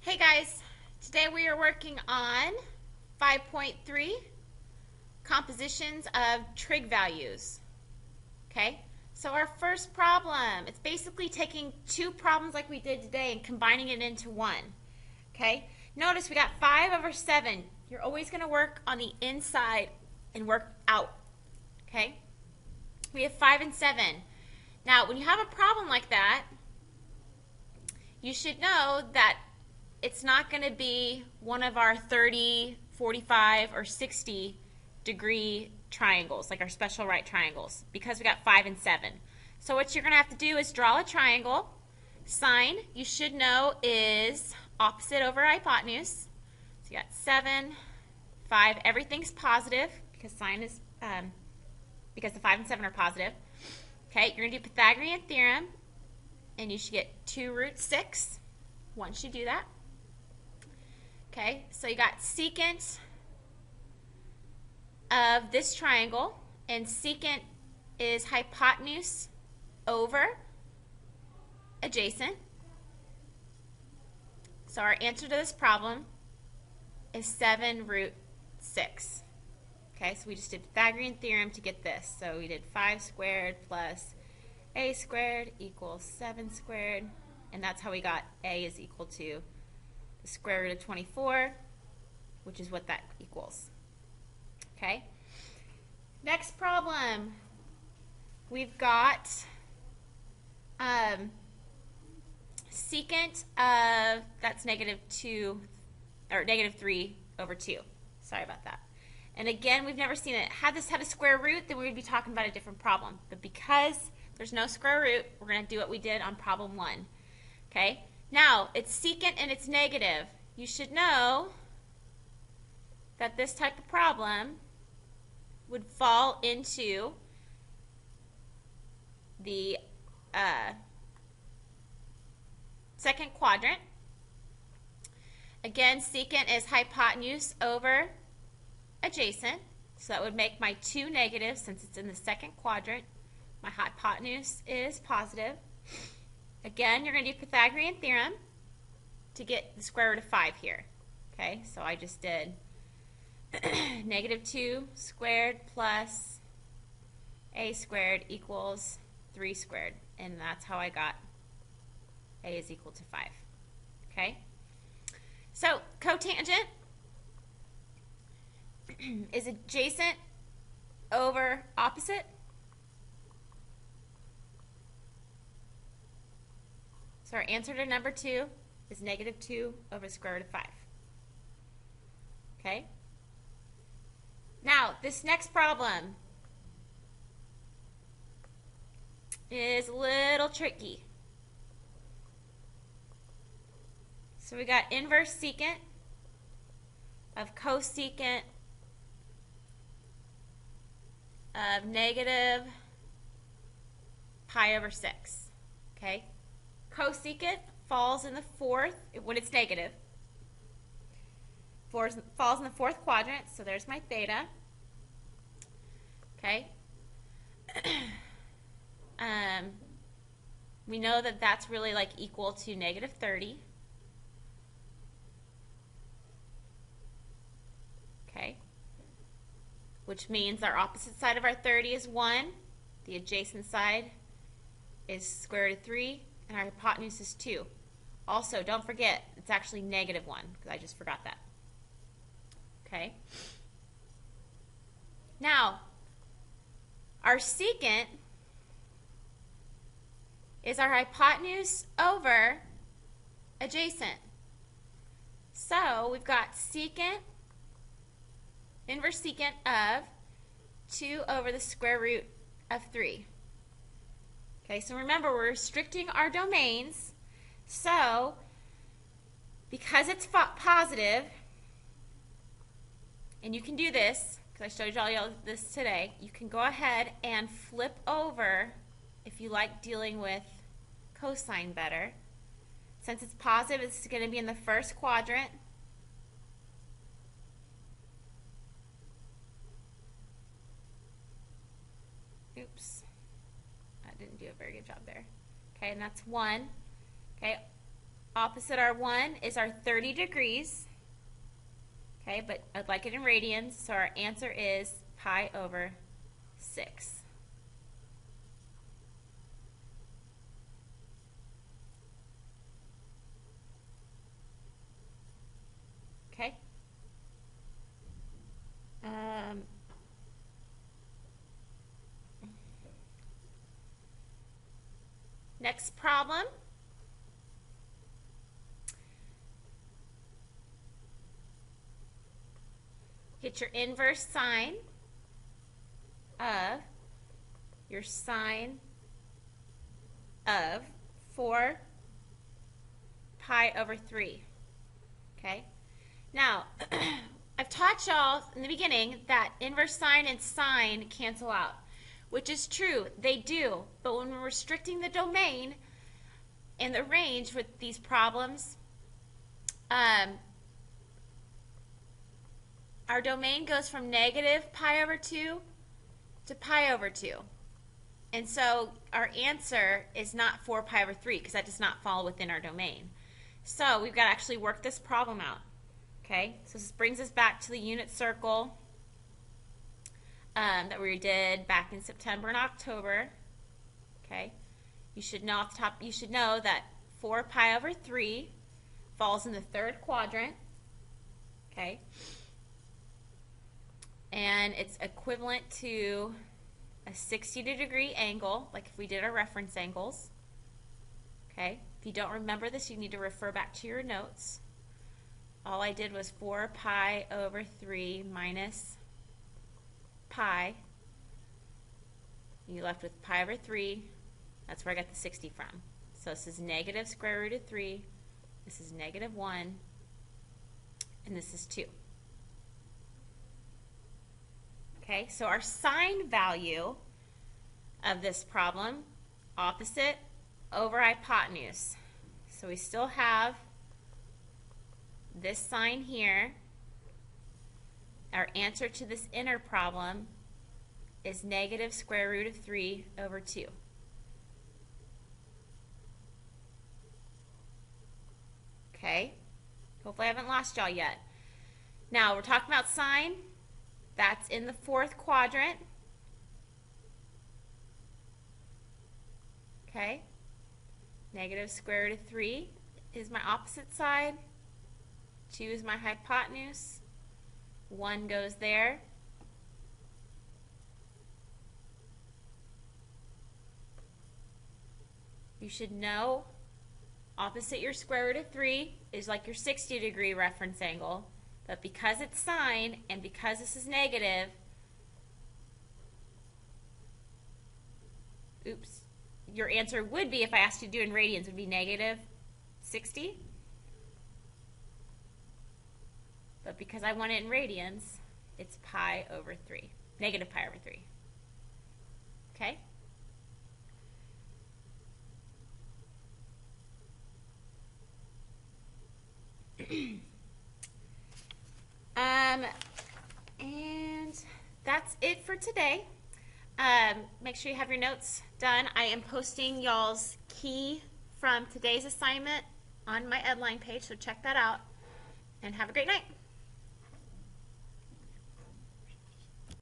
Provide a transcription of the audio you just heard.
Hey guys, today we are working on 5.3 compositions of trig values. Okay, so our first problem, it's basically taking two problems like we did today and combining it into one. Okay, notice we got 5 over 7. You're always going to work on the inside and work out. Okay, we have 5 and 7. Now, when you have a problem like that, you should know that it's not going to be one of our 30, 45, or 60 degree triangles, like our special right triangles, because we got 5 and 7. So what you're going to have to do is draw a triangle. Sine, you should know, is opposite over hypotenuse. So you got 7, 5. Everything's positive because sine is because the 5 and 7 are positive. Okay, you're going to do Pythagorean theorem, and you should get 2 root 6 once you do that. Okay, so you got secant of this triangle, and secant is hypotenuse over adjacent. So our answer to this problem is 7 root 6. Okay, so we just did Pythagorean theorem to get this. So we did 5 squared plus a squared equals 7 squared, and that's how we got a is equal to the square root of 24, which is what that equals. Okay. Next problem. We've got secant of, that's -2, or -3 over 2. Sorry about that. And again, we've never seen it. Had this had a square root, then we would be talking about a different problem. But because there's no square root, we're going to do what we did on problem 1. Okay. Now, it's secant and it's negative. You should know that this type of problem would fall into the second quadrant. Again, secant is hypotenuse over adjacent. So that would make my 2 negative since it's in the second quadrant. My hypotenuse is positive. Again, you're going to do Pythagorean theorem to get the square root of 5 here. Okay, so I just did -2 squared plus a squared equals 3 squared. And that's how I got a is equal to 5. Okay, so cotangent is adjacent over opposite. So our answer to number 2 is -2 over the square root of 5. Okay? Now, this next problem is a little tricky. So we got inverse secant of cosecant of -pi over 6. Okay? Cosecant falls in the fourth, when it's negative, falls in the fourth quadrant, so there's my theta. Okay. We know that that's really like equal to -30. Okay. Which means our opposite side of our 30 is 1. The adjacent side is square root of 3. And our hypotenuse is 2. Also, don't forget, it's actually -1, because I just forgot that. Okay? Now, our secant is our hypotenuse over adjacent. So, we've got secant, inverse secant of 2 over the square root of 3. Okay, so remember, we're restricting our domains. So, because it's positive, and you can do this, because I showed y'all this today, you can go ahead and flip over if you like dealing with cosine better. Since it's positive, it's going to be in the first quadrant. Oops. Didn't do a very good job there. Okay, and that's 1. Okay, opposite our 1 is our 30 degrees. Okay, but I'd like it in radians, so our answer is pi over 6. Okay. Next problem. Get your inverse sine of your sine of 4 pi over 3. Okay? Now, I've taught y'all in the beginning that inverse sine and sine cancel out, which is true, they do, but when we're restricting the domain and the range with these problems, our domain goes from negative pi over 2 to pi over 2. And so our answer is not 4 pi over 3 because that does not fall within our domain. So we've got to actually work this problem out. Okay, so this brings us back to the unit circle that we did back in September and October. Okay, you should know off the top, you should know that 4 pi over 3 falls in the third quadrant. Okay, and it's equivalent to a 60-degree angle, like if we did our reference angles. Okay, if you don't remember this, you need to refer back to your notes. All I did was 4 pi over 3 minus pi. You left with pi over 3. That's where I got the 60 from. So this is negative square root of 3. This is negative 1. And this is 2. Okay, so our sine value of this problem, opposite over hypotenuse. So we still have this sign here. Our answer to this inner problem is negative square root of 3 over 2. Okay, hopefully I haven't lost y'all yet. Now we're talking about sine. That's in the fourth quadrant. Okay, negative square root of 3 is my opposite side. 2 is my hypotenuse. 1 goes there. You should know opposite your square root of 3 is like your 60-degree reference angle. But because it's sine and because this is negative, oops, your answer would be, if I asked you to do it in radians, would be negative 60. But because I want it in radians, it's pi over 3, negative pi over 3. Okay? And that's it for today. Make sure you have your notes done. I am posting y'all's key from today's assignment on my Edline page, so check that out. And have a great night.